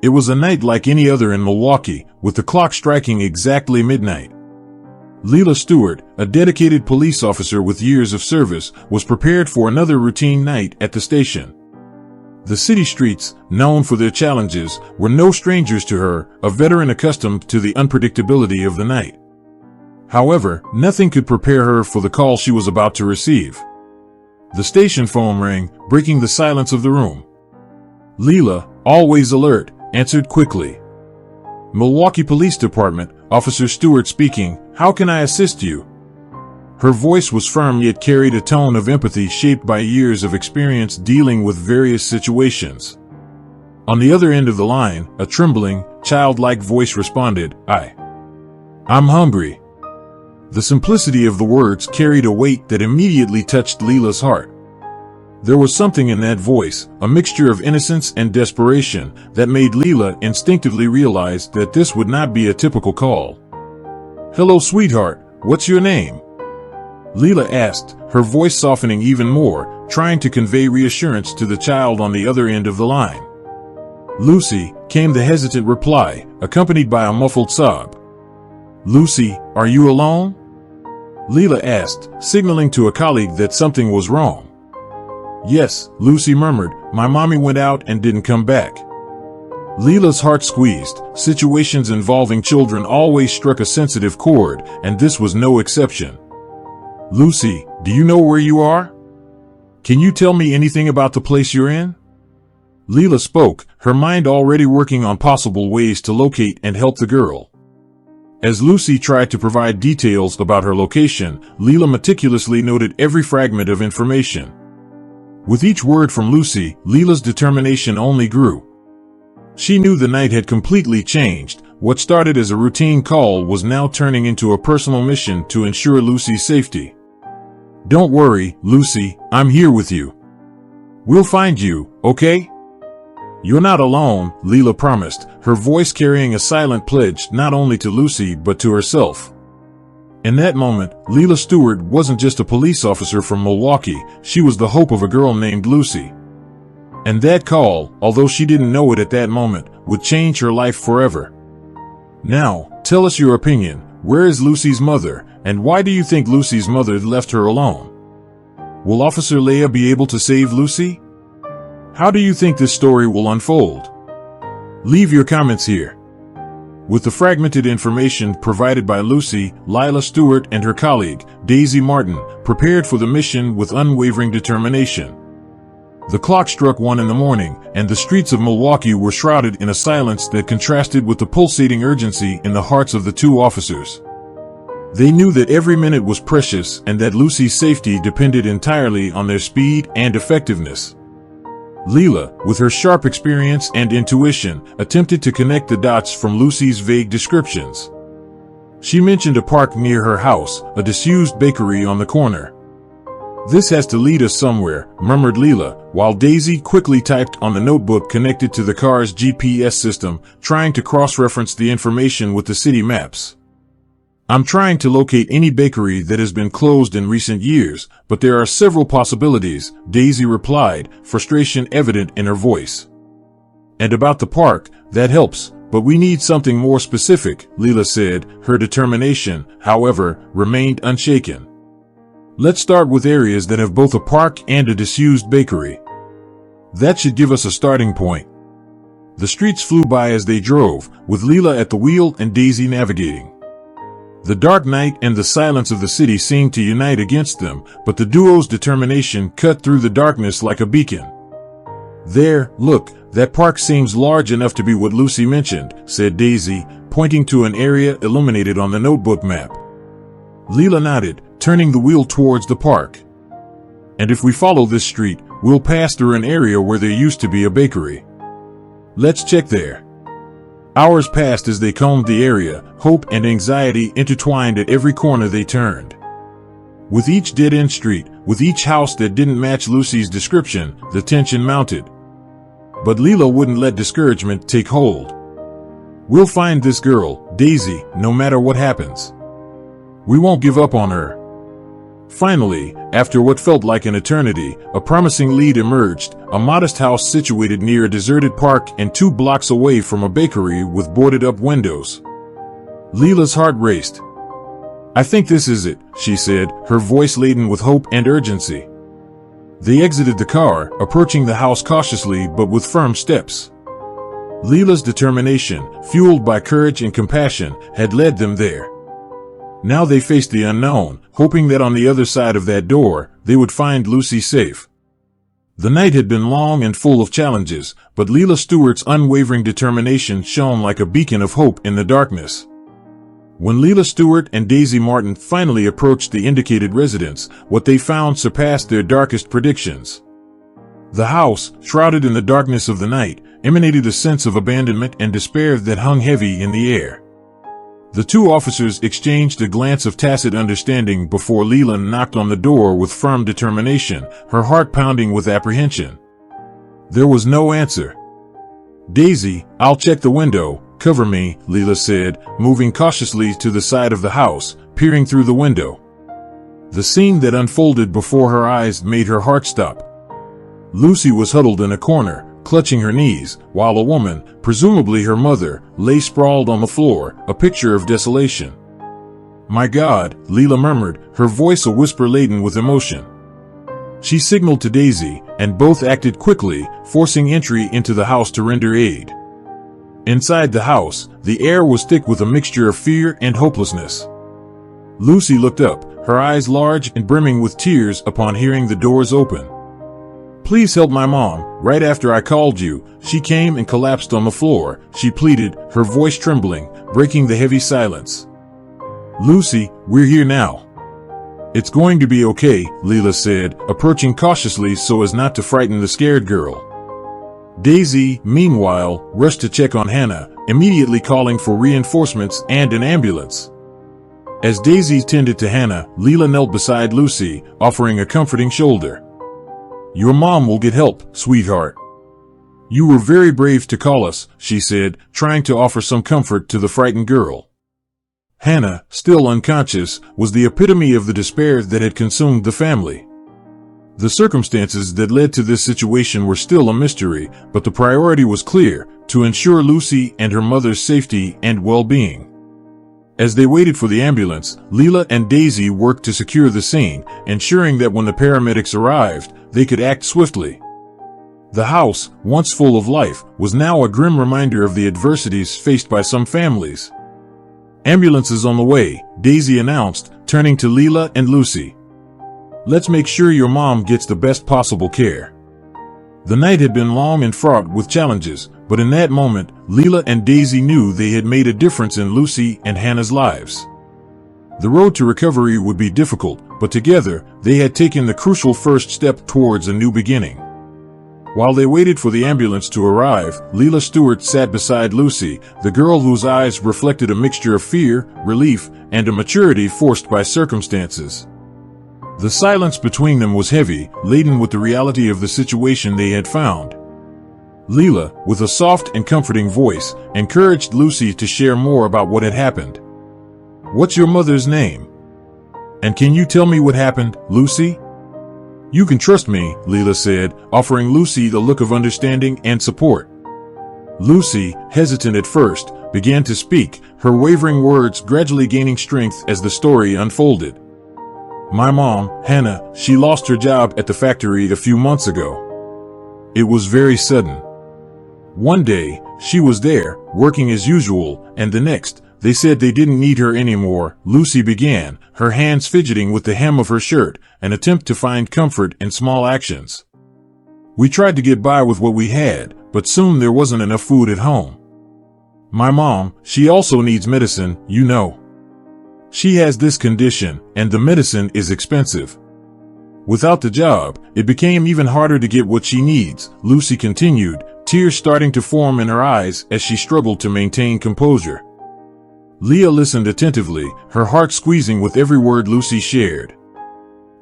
It was a night like any other in Milwaukee, with the clock striking exactly midnight. Leela Stewart, a dedicated police officer with years of service, was prepared for another routine night at the station. The city streets, known for their challenges, were no strangers to her, a veteran accustomed to the unpredictability of the night. However, nothing could prepare her for the call she was about to receive. The station phone rang, breaking the silence of the room. Leela, always alert, answered quickly. Milwaukee Police Department, Officer Stewart speaking. How can I assist you? Her voice was firm yet carried a tone of empathy shaped by years of experience dealing with various situations. On the other end of the line, a trembling, childlike voice responded, I'm hungry. The simplicity of the words carried a weight that immediately touched Leela's heart. There was something in that voice, a mixture of innocence and desperation, that made Leela instinctively realize that this would not be a typical call. Hello, sweetheart, what's your name? Leela asked, her voice softening even more, trying to convey reassurance to the child on the other end of the line. Lucy, came the hesitant reply, accompanied by a muffled sob. Lucy, are you alone? Leela asked, signaling to a colleague that something was wrong. Yes, Lucy murmured, my mommy went out and didn't come back. Leela's heart squeezed. Situations involving children always struck a sensitive chord, and this was no exception. Lucy, do you know where you are? Can you tell me anything about the place you're in? Leela spoke, her mind already working on possible ways to locate and help the girl. As Lucy tried to provide details about her location, Leela meticulously noted every fragment of information. With each word from Lucy, Leela's determination only grew. She knew the night had completely changed. What started as a routine call was now turning into a personal mission to ensure Lucy's safety. Don't worry, Lucy, I'm here with you. We'll find you, okay? You're not alone, Leela promised, her voice carrying a silent pledge not only to Lucy but to herself. In that moment, Leela Stewart wasn't just a police officer from Milwaukee, she was the hope of a girl named Lucy. And that call, although she didn't know it at that moment, would change her life forever. Now, tell us your opinion. Where is Lucy's mother, and why do you think Lucy's mother left her alone? Will Officer Leela be able to save Lucy? How do you think this story will unfold? Leave your comments here. With the fragmented information provided by Lucy, Leela Stewart and her colleague, Daisy Martin, prepared for the mission with unwavering determination. The clock struck 1 in the morning, and the streets of Milwaukee were shrouded in a silence that contrasted with the pulsating urgency in the hearts of the two officers. They knew that every minute was precious and that Lucy's safety depended entirely on their speed and effectiveness. Leela, with her sharp experience and intuition, attempted to connect the dots from Lucy's vague descriptions. She mentioned a park near her house, a disused bakery on the corner. This has to lead us somewhere, murmured Leela, while Daisy quickly typed on the notebook connected to the car's GPS system, trying to cross-reference the information with the city maps. I'm trying to locate any bakery that has been closed in recent years, but there are several possibilities, Daisy replied, frustration evident in her voice. And about the park, that helps, but we need something more specific, Leela said, her determination, however, remained unshaken. Let's start with areas that have both a park and a disused bakery. That should give us a starting point. The streets flew by as they drove, with Leela at the wheel and Daisy navigating. The dark night and the silence of the city seemed to unite against them, but the duo's determination cut through the darkness like a beacon. There, look, that park seems large enough to be what Lucy mentioned, said Daisy, pointing to an area illuminated on the notebook map. Leela nodded, turning the wheel towards the park. And if we follow this street, we'll pass through an area where there used to be a bakery. Let's check there. Hours passed as they combed the area, hope and anxiety intertwined at every corner they turned. With each dead-end street, with each house that didn't match Lucy's description, the tension mounted. But Leela wouldn't let discouragement take hold. We'll find this girl, Daisy, no matter what happens. We won't give up on her. Finally, after what felt like an eternity, a promising lead emerged, a modest house situated near a deserted park and 2 blocks away from a bakery with boarded-up windows. Leela's heart raced. "I think this is it," she said, her voice laden with hope and urgency. They exited the car, approaching the house cautiously but with firm steps. Leela's determination, fueled by courage and compassion, had led them there. Now they faced the unknown, hoping that on the other side of that door, they would find Lucy safe. The night had been long and full of challenges, but Leela Stewart's unwavering determination shone like a beacon of hope in the darkness. When Leela Stewart and Daisy Martin finally approached the indicated residence, what they found surpassed their darkest predictions. The house, shrouded in the darkness of the night, emanated a sense of abandonment and despair that hung heavy in the air. The 2 officers exchanged a glance of tacit understanding before Leela knocked on the door with firm determination, her heart pounding with apprehension. There was no answer. "Daisy, I'll check the window. Cover me," Leela said, moving cautiously to the side of the house, peering through the window. The scene that unfolded before her eyes made her heart stop. Lucy was huddled in a corner, clutching her knees, while a woman, presumably her mother, lay sprawled on the floor, a picture of desolation. "My God," Leela murmured, her voice a whisper laden with emotion. She signaled to Daisy, and both acted quickly, forcing entry into the house to render aid. Inside the house, the air was thick with a mixture of fear and hopelessness. Lucy looked up, her eyes large and brimming with tears upon hearing the doors open. "Please help my mom. Right after I called you, she came and collapsed on the floor," she pleaded, her voice trembling, breaking the heavy silence. "Lucy, we're here now." "It's going to be okay," Leela said, approaching cautiously so as not to frighten the scared girl. Daisy, meanwhile, rushed to check on Hannah, immediately calling for reinforcements and an ambulance. As Daisy tended to Hannah, Leela knelt beside Lucy, offering a comforting shoulder. "Your mom will get help, sweetheart. You were very brave to call us," she said, trying to offer some comfort to the frightened girl. Hannah, still unconscious, was the epitome of the despair that had consumed the family. The circumstances that led to this situation were still a mystery, but the priority was clear: to ensure Lucy and her mother's safety and well-being. As they waited for the ambulance, Leela and Daisy worked to secure the scene, ensuring that when the paramedics arrived, they could act swiftly. The house, once full of life, was now a grim reminder of the adversities faced by some families. "Ambulance is on the way," Daisy announced, turning to Leela and Lucy. "Let's make sure your mom gets the best possible care." The night had been long and fraught with challenges, but in that moment, Leela and Daisy knew they had made a difference in Lucy and Hannah's lives. The road to recovery would be difficult, but together, they had taken the crucial first step towards a new beginning. While they waited for the ambulance to arrive, Leela Stewart sat beside Lucy, the girl whose eyes reflected a mixture of fear, relief, and a maturity forced by circumstances. The silence between them was heavy, laden with the reality of the situation they had found. Leela, with a soft and comforting voice, encouraged Lucy to share more about what had happened. "What's your mother's name? And can you tell me what happened, Lucy?" "You can trust me," Leela said, offering Lucy the look of understanding and support. Lucy, hesitant at first, began to speak, her wavering words gradually gaining strength as the story unfolded. "My mom, Hannah, she lost her job at the factory a few months ago. It was very sudden. One day, she was there, working as usual, and the next, they said they didn't need her anymore," Lucy began, her hands fidgeting with the hem of her shirt, an attempt to find comfort in small actions. "We tried to get by with what we had, but soon there wasn't enough food at home. My mom, she also needs medicine, you know. She has this condition, and the medicine is expensive. Without the job, it became even harder to get what she needs," Lucy continued, tears starting to form in her eyes as she struggled to maintain composure. Leah listened attentively, her heart squeezing with every word Lucy shared.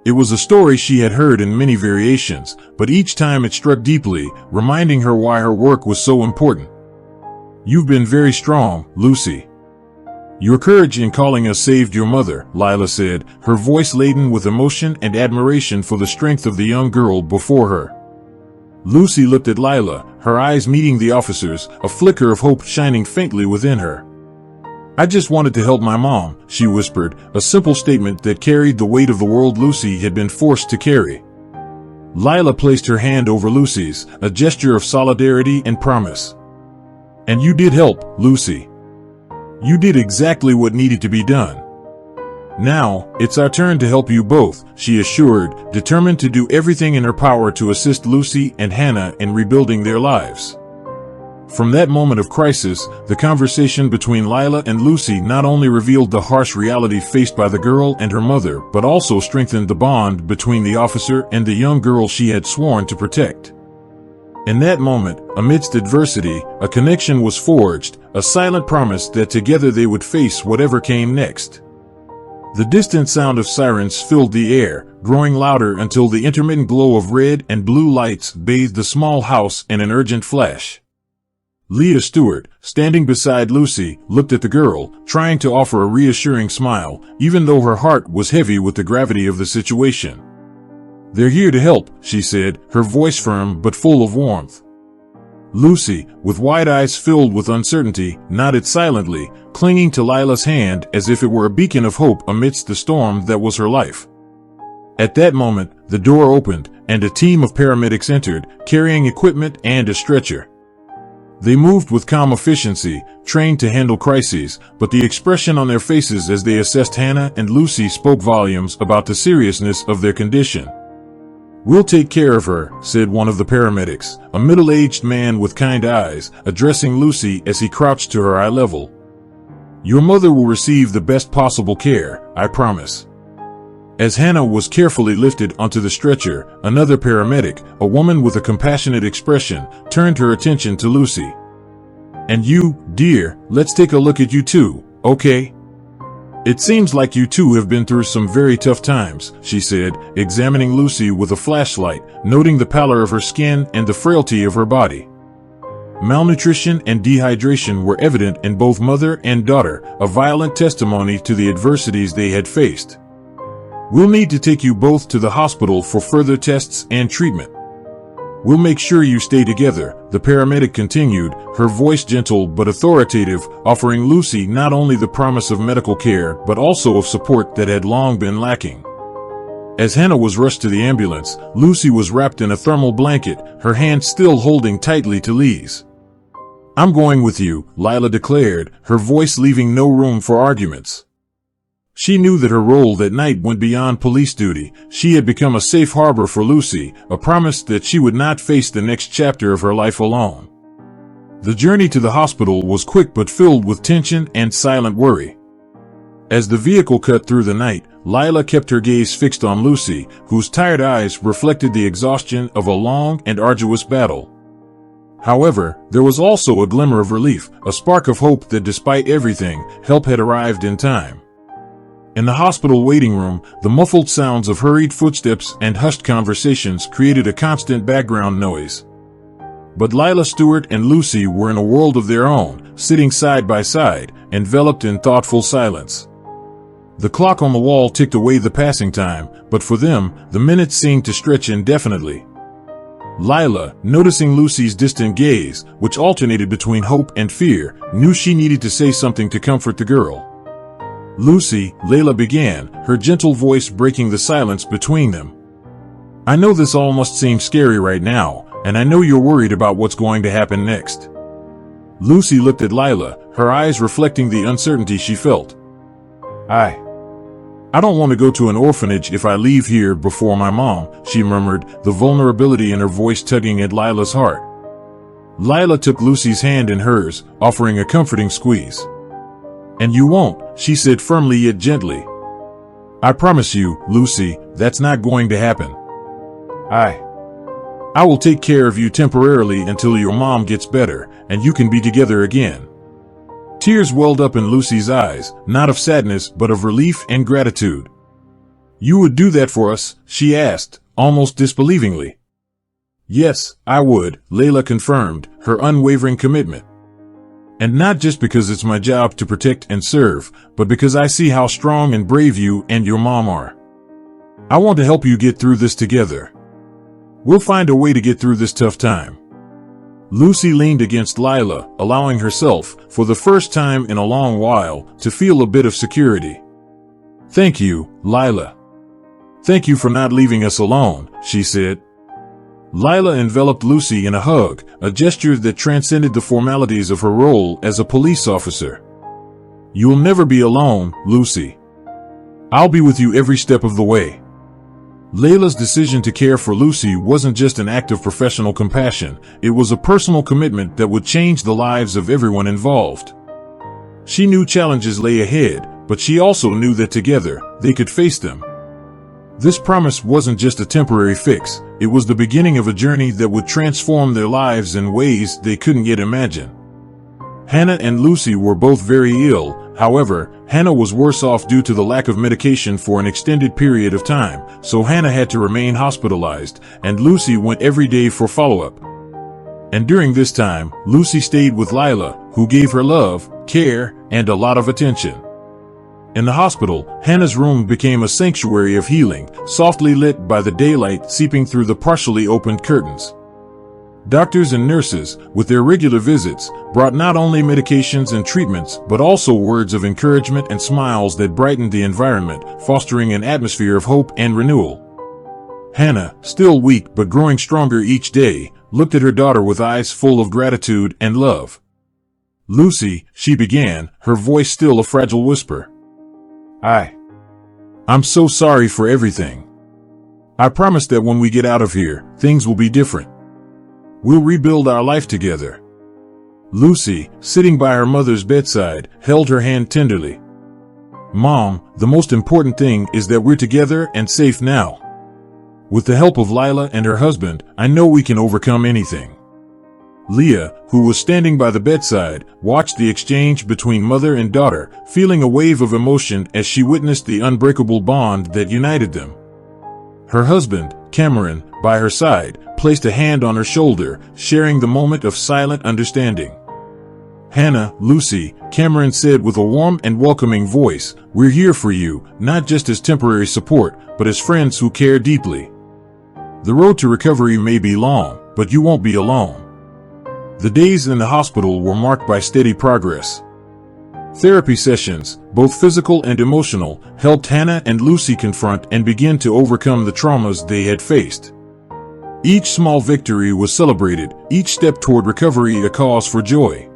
It was a story she had heard in many variations, but each time it struck deeply, reminding her why her work was so important. "You've been very strong, Lucy. Your courage in calling us saved your mother, Leela said, her voice laden with emotion and admiration for the strength of the young girl before her. Lucy looked at Leela, her eyes meeting the officer's, a flicker of hope shining faintly within her. I just wanted to help my mom, she whispered, a simple statement that carried the weight of the world Lucy had been forced to carry. Leela placed her hand over Lucy's, a gesture of solidarity and promise. And you did help, Lucy. You did exactly what needed to be done. Now, it's our turn to help you both, she assured, determined to do everything in her power to assist Lucy and Hannah in rebuilding their lives. From that moment of crisis, the conversation between Leela and Lucy not only revealed the harsh reality faced by the girl and her mother, but also strengthened the bond between the officer and the young girl she had sworn to protect. In that moment, amidst adversity, a connection was forged, a silent promise that together they would face whatever came next. The distant sound of sirens filled the air, growing louder until the intermittent glow of red and blue lights bathed the small house in an urgent flash. Leela Stewart, standing beside Lucy, looked at the girl, trying to offer a reassuring smile, even though her heart was heavy with the gravity of the situation. They're here to help, she said, her voice firm but full of warmth. Lucy, with wide eyes filled with uncertainty, nodded silently, clinging to Leila's hand as if it were a beacon of hope amidst the storm that was her life. At that moment, the door opened, and a team of paramedics entered, carrying equipment and a stretcher. They moved with calm efficiency, trained to handle crises, but the expression on their faces as they assessed Hannah and Lucy spoke volumes about the seriousness of their condition. We'll take care of her, said one of the paramedics, a middle-aged man with kind eyes, addressing Lucy as he crouched to her eye level. Your mother will receive the best possible care, I promise. As Hannah was carefully lifted onto the stretcher, another paramedic, a woman with a compassionate expression, turned her attention to Lucy. And you, dear, let's take a look at you too, okay? It seems like you two have been through some very tough times, she said, examining Lucy with a flashlight, noting the pallor of her skin and the frailty of her body. Malnutrition and dehydration were evident in both mother and daughter, a violent testimony to the adversities they had faced. We'll need to take you both to the hospital for further tests and treatment. We'll make sure you stay together, the paramedic continued, her voice gentle but authoritative, offering Lucy not only the promise of medical care but also of support that had long been lacking. As Hannah was rushed to the ambulance, Lucy was wrapped in a thermal blanket, her hand still holding tightly to Lee's. I'm going with you, Leela declared, her voice leaving no room for arguments. She knew that her role that night went beyond police duty. She had become a safe harbor for Lucy, a promise that she would not face the next chapter of her life alone. The journey to the hospital was quick but filled with tension and silent worry. As the vehicle cut through the night, Leela kept her gaze fixed on Lucy, whose tired eyes reflected the exhaustion of a long and arduous battle. However, there was also a glimmer of relief, a spark of hope that despite everything, help had arrived in time. In the hospital waiting room, the muffled sounds of hurried footsteps and hushed conversations created a constant background noise. But Leela Stewart and Lucy were in a world of their own, sitting side by side, enveloped in thoughtful silence. The clock on the wall ticked away the passing time, but for them, the minutes seemed to stretch indefinitely. Leela, noticing Lucy's distant gaze, which alternated between hope and fear, knew she needed to say something to comfort the girl. Lucy, Leela began, her gentle voice breaking the silence between them. I know this all must seem scary right now, and I know you're worried about what's going to happen next. Lucy looked at Leela, her eyes reflecting the uncertainty she felt. I don't want to go to an orphanage if I leave here before my mom, she murmured, the vulnerability in her voice tugging at Leila's heart. Leela took Lucy's hand in hers, offering a comforting squeeze. And you won't, she said firmly yet gently. I promise you, Lucy, that's not going to happen. I will take care of you temporarily until your mom gets better, and you can be together again. Tears welled up in Lucy's eyes, not of sadness but of relief and gratitude. You would do that for us? She asked, almost disbelievingly. Yes, I would, Leela confirmed, her unwavering commitment. And not just because it's my job to protect and serve, but because I see how strong and brave you and your mom are. I want to help you get through this together. We'll find a way to get through this tough time. Lucy leaned against Leela, allowing herself, for the first time in a long while, to feel a bit of security. Thank you, Leela. Thank you for not leaving us alone, she said. Leela enveloped Lucy in a hug, a gesture that transcended the formalities of her role as a police officer. You'll never be alone, Lucy. I'll be with you every step of the way. Leila's decision to care for Lucy wasn't just an act of professional compassion, it was a personal commitment that would change the lives of everyone involved. She knew challenges lay ahead, but she also knew that together, they could face them. This promise wasn't just a temporary fix, it was the beginning of a journey that would transform their lives in ways they couldn't yet imagine. Hannah and Lucy were both very ill. However, Hannah was worse off due to the lack of medication for an extended period of time, so Hannah had to remain hospitalized, and Lucy went every day for follow-up. And during this time, Lucy stayed with Leela, who gave her love, care, and a lot of attention. In the hospital, Hannah's room became a sanctuary of healing, softly lit by the daylight seeping through the partially opened curtains. Doctors and nurses, with their regular visits, brought not only medications and treatments, but also words of encouragement and smiles that brightened the environment, fostering an atmosphere of hope and renewal. Hannah, still weak but growing stronger each day, looked at her daughter with eyes full of gratitude and love. Lucy, she began, her voice still a fragile whisper. I'm so sorry for everything. I promise that when we get out of here, things will be different. We'll rebuild our life together. Lucy, sitting by her mother's bedside, held her hand tenderly. Mom, the most important thing is that we're together and safe now. With the help of Leela and her husband, I know we can overcome anything. Leah, who was standing by the bedside, watched the exchange between mother and daughter, feeling a wave of emotion as she witnessed the unbreakable bond that united them. Her husband, Cameron, by her side, placed a hand on her shoulder, sharing the moment of silent understanding. Hannah, Lucy, Cameron said with a warm and welcoming voice, we're here for you, not just as temporary support, but as friends who care deeply. The road to recovery may be long, but you won't be alone. The days in the hospital were marked by steady progress. Therapy sessions, both physical and emotional, helped Hannah and Lucy confront and begin to overcome the traumas they had faced. Each small victory was celebrated, each step toward recovery a cause for joy.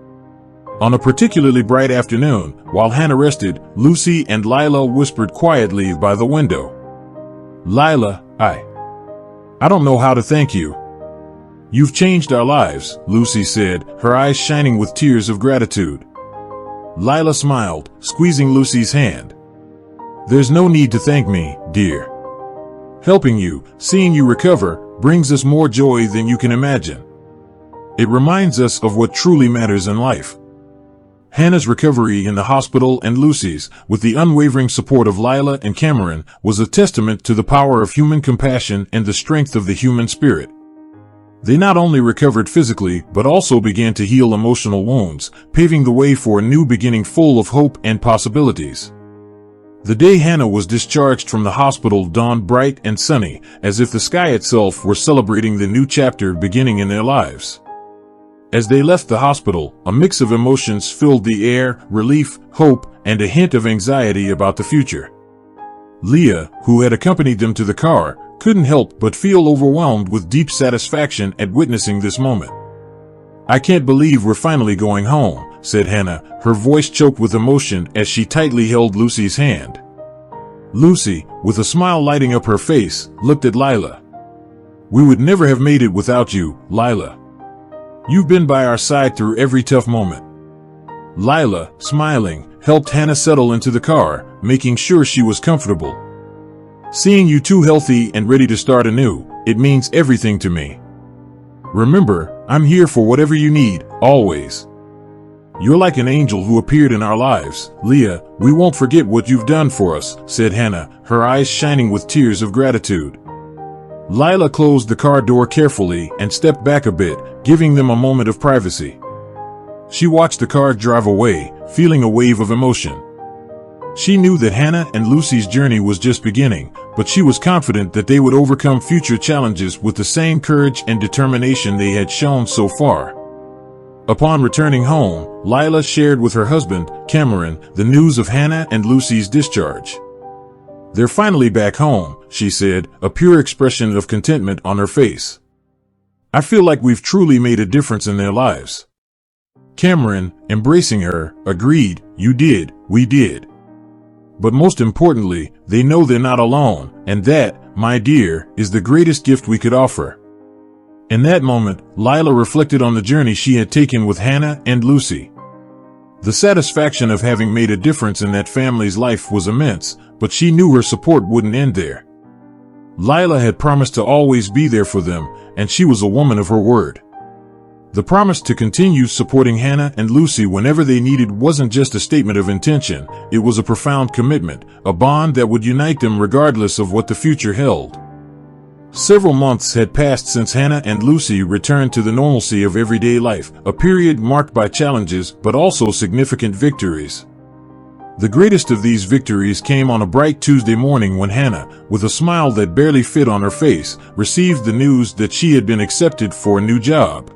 On a particularly bright afternoon, while Hannah rested, Lucy and Leela whispered quietly by the window. Leela, I don't know how to thank you. You've changed our lives, Lucy said, her eyes shining with tears of gratitude. Leela smiled, squeezing Lucy's hand. There's no need to thank me, dear. Helping you, seeing you recover, brings us more joy than you can imagine. It reminds us of what truly matters in life. Hannah's recovery in the hospital and Lucy's, with the unwavering support of Leela and Cameron, was a testament to the power of human compassion and the strength of the human spirit. They not only recovered physically, but also began to heal emotional wounds, paving the way for a new beginning full of hope and possibilities. The day Hannah was discharged from the hospital dawned bright and sunny, as if the sky itself were celebrating the new chapter beginning in their lives. As they left the hospital, a mix of emotions filled the air, relief, hope, and a hint of anxiety about the future. Leah, who had accompanied them to the car, couldn't help but feel overwhelmed with deep satisfaction at witnessing this moment. I can't believe we're finally going home, said Hannah, her voice choked with emotion as she tightly held Lucy's hand. Lucy, with a smile lighting up her face, looked at Leela. We would never have made it without you, Leela. You've been by our side through every tough moment. Leela, smiling, helped Hannah settle into the car, making sure she was comfortable. Seeing you two healthy and ready to start anew, it means everything to me. Remember, I'm here for whatever you need, always. You're like an angel who appeared in our lives, Leah. We won't forget what you've done for us, said Hannah, her eyes shining with tears of gratitude. Leela closed the car door carefully and stepped back a bit, giving them a moment of privacy. She watched the car drive away, feeling a wave of emotion. She knew that Hannah and Lucy's journey was just beginning, but she was confident that they would overcome future challenges with the same courage and determination they had shown so far. Upon returning home, Leela shared with her husband, Cameron, the news of Hannah and Lucy's discharge. "They're finally back home," she said, a pure expression of contentment on her face. "I feel like we've truly made a difference in their lives." Cameron, embracing her, agreed, "You did, we did. But most importantly, they know they're not alone, and that, my dear, is the greatest gift we could offer." In that moment, Leela reflected on the journey she had taken with Hannah and Lucy. The satisfaction of having made a difference in that family's life was immense, but she knew her support wouldn't end there. Leela had promised to always be there for them, and she was a woman of her word. The promise to continue supporting Hannah and Lucy whenever they needed wasn't just a statement of intention, it was a profound commitment, a bond that would unite them regardless of what the future held. Several months had passed since Hannah and Lucy returned to the normalcy of everyday life, a period marked by challenges but also significant victories. The greatest of these victories came on a bright Tuesday morning when Hannah, with a smile that barely fit on her face, received the news that she had been accepted for a new job.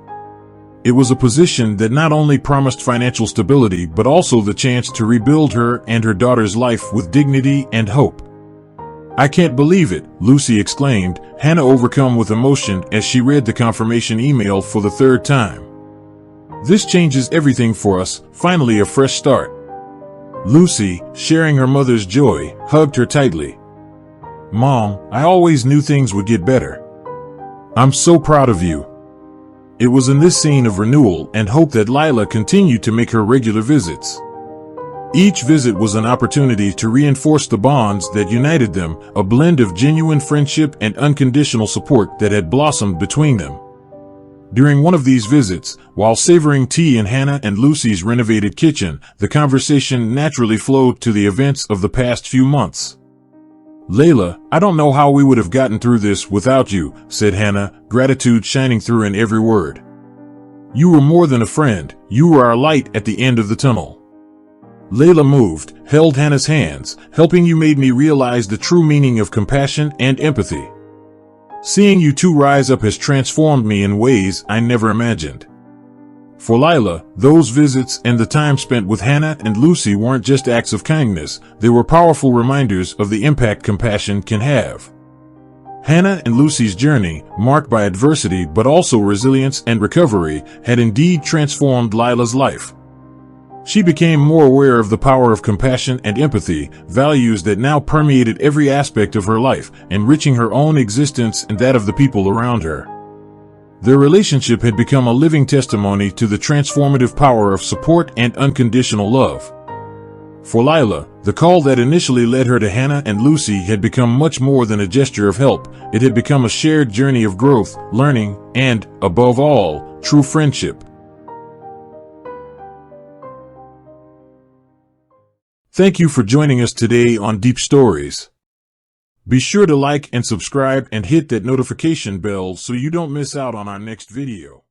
It was a position that not only promised financial stability but also the chance to rebuild her and her daughter's life with dignity and hope. "I can't believe it," Lucy exclaimed, Hannah overcome with emotion as she read the confirmation email for the third time. "This changes everything for us, finally a fresh start." Lucy, sharing her mother's joy, hugged her tightly. "Mom, I always knew things would get better. I'm so proud of you." It was in this scene of renewal and hope that Leela continued to make her regular visits. Each visit was an opportunity to reinforce the bonds that united them, a blend of genuine friendship and unconditional support that had blossomed between them. During one of these visits, while savoring tea in Hannah and Lucy's renovated kitchen, the conversation naturally flowed to the events of the past few months. "Leila, I don't know how we would have gotten through this without you," said Hannah, gratitude shining through in every word. "You were more than a friend, you were our light at the end of the tunnel." Leila moved, held Hannah's hands. "Helping you made me realize the true meaning of compassion and empathy. Seeing you two rise up has transformed me in ways I never imagined." For Leila, those visits and the time spent with Hannah and Lucy weren't just acts of kindness, they were powerful reminders of the impact compassion can have. Hannah and Lucy's journey, marked by adversity but also resilience and recovery, had indeed transformed Leila's life. She became more aware of the power of compassion and empathy, values that now permeated every aspect of her life, enriching her own existence and that of the people around her. Their relationship had become a living testimony to the transformative power of support and unconditional love. For Leila, the call that initially led her to Hannah and Lucy had become much more than a gesture of help. It had become a shared journey of growth, learning, and, above all, true friendship. Thank you for joining us today on Deep Stories. Be sure to like and subscribe and hit that notification bell so you don't miss out on our next video.